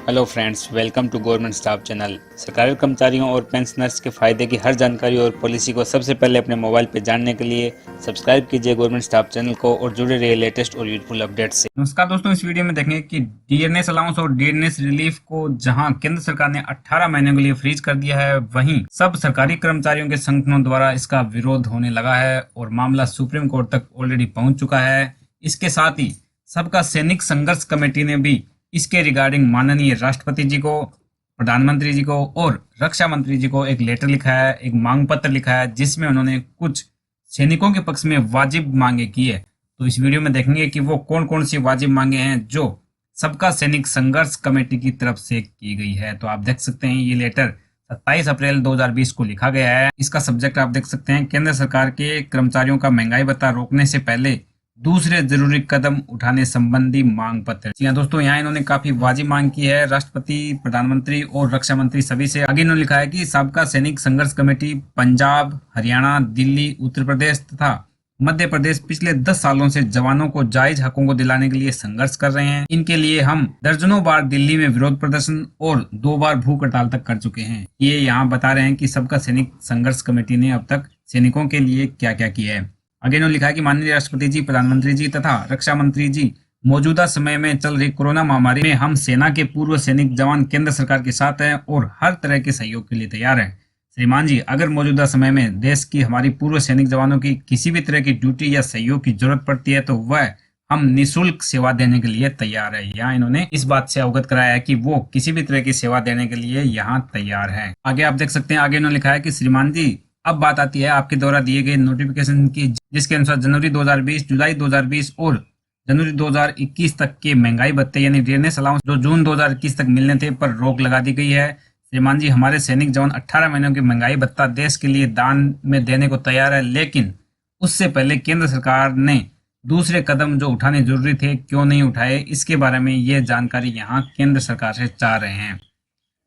Hello friends, welcome to government staff channel. सरकारी कर्मचारियों और पेंशनर्स के फायदे की हर जानकारी और पॉलिसी को सबसे पहले अपने मोबाइल पर जानने के लिए सब्सक्राइब कीजिए गवर्नमेंट स्टाफ चैनल को और जुड़े रहिए लेटेस्ट और यूजफुल अपडेट से। नमस्कार दोस्तों, इस वीडियो में देखेंगे कि डीएनएस अलाउंस और डीएनएस रिलीफ को जहां केंद्र सरकार ने 18 महीनों के लिए फ्रीज कर दिया है, वहीं सब सरकारी कर्मचारियों के संगठनों द्वारा इसका विरोध होने लगा है और मामला सुप्रीम कोर्ट तक ऑलरेडी पहुंच चुका है। इसके साथ ही सबका सैनिक संघर्ष कमेटी ने भी इसके रिगार्डिंग माननीय राष्ट्रपति जी को, प्रधानमंत्री जी को और रक्षा मंत्री जी को एक लेटर लिखा है, एक मांग पत्र लिखा है, जिसमें उन्होंने कुछ सैनिकों के पक्ष में वाजिब मांगे की है। तो इस वीडियो में देखेंगे कि वो कौन कौन सी वाजिब मांगे हैं जो सबका सैनिक संघर्ष कमेटी की तरफ से की गई है। तो आप देख सकते हैं ये लेटर 27 अप्रैल 2020 को लिखा गया है। इसका सब्जेक्ट आप देख सकते हैं, केंद्र सरकार के कर्मचारियों का महंगाई भत्ता रोकने से पहले दूसरे जरूरी कदम उठाने संबंधी मांग पत्र। जी हाँ दोस्तों, यहाँ इन्होंने काफी वाजिब मांग की है राष्ट्रपति, प्रधानमंत्री और रक्षा मंत्री सभी से। आगे इन्होंने लिखा है कि सबका सैनिक संघर्ष कमेटी पंजाब, हरियाणा, दिल्ली, उत्तर प्रदेश तथा मध्य प्रदेश पिछले 10 सालों से जवानों को जायज हकों को दिलाने के लिए संघर्ष कर रहे हैं। इनके लिए हम दर्जनों बार दिल्ली में विरोध प्रदर्शन और 2 बार भूख हड़ताल तक कर चुके हैं। ये यहाँ बता रहे हैं कि सबका सैनिक संघर्ष कमेटी ने अब तक सैनिकों के लिए क्या क्या किया है। आगे इन्होंने लिखा है कि माननीय राष्ट्रपति जी, प्रधानमंत्री जी तथा रक्षा मंत्री जी, मौजूदा समय में चल रही कोरोना महामारी में हम सेना के पूर्व सैनिक जवान केंद्र सरकार के साथ हैं और हर तरह के सहयोग के लिए तैयार हैं। श्रीमान जी, अगर मौजूदा समय में देश की हमारी पूर्व सैनिक जवानों की किसी भी तरह की ड्यूटी या सहयोग की जरूरत पड़ती है तो वह हम निःशुल्क सेवा देने के लिए तैयार है। यहाँ इन्होंने इस बात से अवगत कराया है कि वो किसी भी तरह की सेवा देने के लिए यहाँ तैयार है। आगे आप देख सकते हैं, आगे इन्होंने लिखा है कि श्रीमान जी, अब बात आती है आपके द्वारा दिए गए नोटिफिकेशन की, जिसके अनुसार जनवरी 2020, जुलाई 2020 और जनवरी 2021 तक के महंगाई भत्ते यानी डीएनएस अलाउंस जो जून 2021 तक मिलने थे पर रोक लगा दी गई है। श्रीमान जी, हमारे सैनिक जवान 18 महीनों की महंगाई भत्ता देश के लिए दान में देने को तैयार है, लेकिन उससे पहले केंद्र सरकार ने दूसरे कदम जो उठाने जरूरी थे क्यों नहीं उठाए, इसके बारे में ये जानकारी यहाँ केंद्र सरकार से चाह रहे हैं।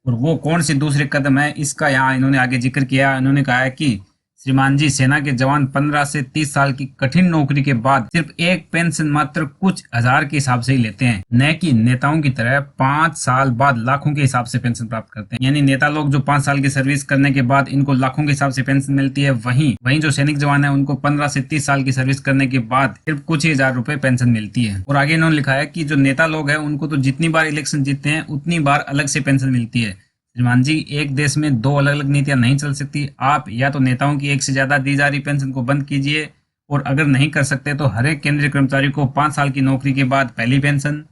और वो कौन सी दूसरे कदम है, इसका यहाँ इन्होंने आगे जिक्र किया। इन्होंने कहा है कि श्रीमान जी, सेना के जवान 15 से 30 साल की कठिन नौकरी के बाद सिर्फ एक पेंशन मात्र कुछ हजार के हिसाब से ही लेते हैं, न कि नेताओं की तरह 5 साल बाद लाखों के हिसाब से पेंशन प्राप्त करते हैं। यानी नेता लोग जो 5 साल की सर्विस करने के बाद इनको लाखों के हिसाब से पेंशन मिलती है, वहीं जो सैनिक जवान है उनको 15 से 30 साल की सर्विस करने के बाद सिर्फ कुछ ही हजार रुपए पेंशन मिलती है। और आगे इन्होंने लिखा है कि जो नेता लोग है उनको तो जितनी बार इलेक्शन जीतते हैं उतनी बार अलग से पेंशन मिलती है। श्रीमान जी, एक देश में 2 अलग अलग नीतियां नहीं चल सकती। आप या तो नेताओं की एक से ज्यादा दी जा रही पेंशन को बंद कीजिए, और अगर नहीं कर सकते तो हर एक केंद्रीय कर्मचारी को 5 साल की नौकरी के बाद पहली पेंशन,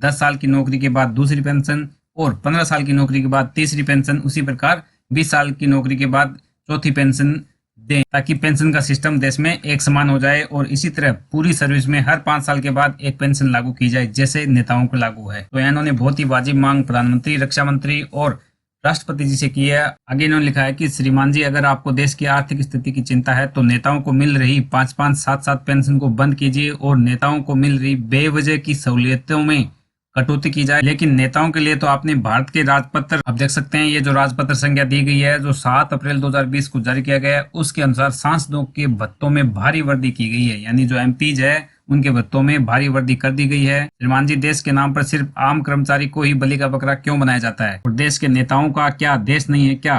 10 साल की नौकरी के बाद दूसरी पेंशन और 15 साल की नौकरी के बाद तीसरी पेंशन, उसी प्रकार 20 साल की नौकरी के बाद चौथी पेंशन दें, ताकि पेंशन का सिस्टम देश में एक समान हो जाए। और इसी तरह पूरी सर्विस में हर 5 साल के बाद एक पेंशन लागू की जाए, जैसे नेताओं को लागू है। तो इन्होंने बहुत ही वाजिब मांग प्रधानमंत्री, रक्षा मंत्री और राष्ट्रपति जी से की है। आगे इन्होंने लिखा है कि श्रीमान जी, अगर आपको देश की आर्थिक स्थिति की चिंता है तो नेताओं को मिल रही 5-5, 7-7 पेंशन को बंद कीजिए और नेताओं को मिल रही बेवजह की सहूलियतों में कटौती की जाए। लेकिन नेताओं के लिए तो आपने भारत के राजपत्र, आप देख सकते हैं ये जो राजपत्र संख्या दी गई है जो 7 अप्रैल 2020 को जारी किया गया है, उसके अनुसार सांसदों के भत्तों में भारी वृद्धि की गई है। यानी जो एमपीज है उनके भत्तों में भारी वृद्धि कर दी गई है। श्रीमान जी, देश के नाम पर सिर्फ आम कर्मचारी को ही बलि का बकरा क्यों बनाया जाता है? और देश के नेताओं का क्या देश नहीं है क्या?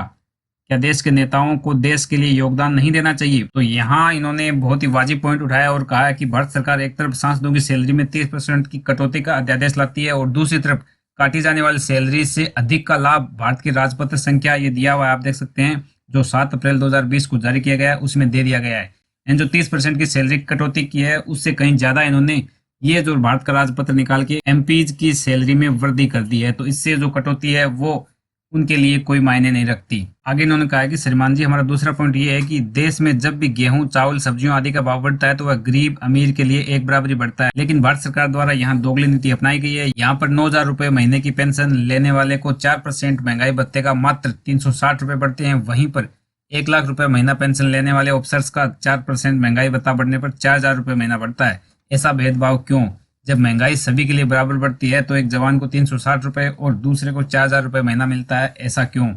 क्या देश के नेताओं को देश के लिए योगदान नहीं देना चाहिए? तो यहाँ इन्होंने बहुत ही वाजिब पॉइंट उठाया और कहा है कि भारत सरकार एक तरफ सांसदों की सैलरी में 30% की कटौती का अध्यादेश लाती है और दूसरी तरफ काटी जाने वाली सैलरी से अधिक का लाभ भारत की राजपत्र संख्या ये दिया हुआ है, आप देख सकते हैं, जो 7 अप्रैल 2020 को जारी किया गया है उसमें दे दिया गया है। एंड जो 30% की सैलरी कटौती की है उससे कहीं ज्यादा इन्होंने ये जो भारत का राजपत्र निकाल के एमपीज की सैलरी में वृद्धि कर दी है। तो इससे जो कटौती है वो उनके लिए कोई मायने नहीं रखती। आगे इन्होंने कहा कि श्रीमान जी, हमारा दूसरा पॉइंट ये है कि देश में जब भी गेहूं, चावल, सब्जियों आदि का भाव बढ़ता है तो वह गरीब अमीर के लिए एक बराबरी बढ़ता है। लेकिन भारत सरकार द्वारा यहाँ दोगली नीति अपनाई गई है। यहाँ पर 9,000 रुपए महीने की पेंशन लेने वाले को 4% महंगाई भत्ते का मात्र 360 रुपए बढ़ते हैं। वहीं पर 1 लाख रुपए महीना पेंशन लेने वाले ऑफिसर्स का 4% महंगाई भत्ता बढ़ने पर 4,000 रुपए महीना बढ़ता है। ऐसा भेदभाव क्यों? जब महंगाई सभी के लिए बराबर बढ़ती है तो एक जवान को 360 रुपए और दूसरे को 4,000 रुपए महीना मिलता है, ऐसा क्यों?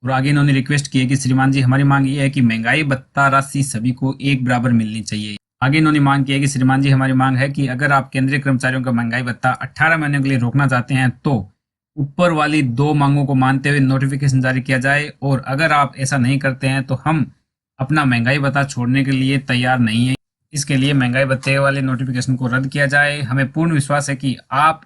और आगे इन्होंने रिक्वेस्ट की है कि श्रीमान जी, हमारी मांग ये है कि महंगाई भत्ता राशि सभी को एक बराबर मिलनी चाहिए। आगे इन्होंने मांग की है कि श्रीमान जी, हमारी मांग है कि अगर आप केंद्रीय कर्मचारियों का महंगाई भत्ता 18 महीनों के लिए रोकना चाहते हैं तो ऊपर वाली 2 मांगों को मानते हुए नोटिफिकेशन जारी किया जाए, और अगर आप ऐसा नहीं करते हैं तो हम अपना महंगाई भत्ता छोड़ने के लिए तैयार नहीं है। इसके लिए महंगाई भत्ते वाले नोटिफिकेशन को रद्द किया जाए। हमें पूर्ण विश्वास है कि आप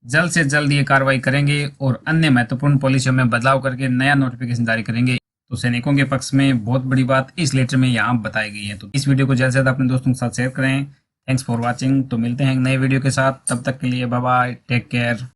जल्द से जल्द ये कार्रवाई करेंगे और अन्य महत्वपूर्ण पॉलिसियों में बदलाव करके नया नोटिफिकेशन जारी करेंगे। तो सैनिकों के पक्ष में बहुत बड़ी बात इस लेटर में यहाँ बताई गई है। तो इस वीडियो को जल्द से जल्द अपने दोस्तों के साथ शेयर करें। Thanks for watching. तो मिलते हैं एक नए वीडियो के साथ, तब तक के लिए बाय बाय, टेक केयर।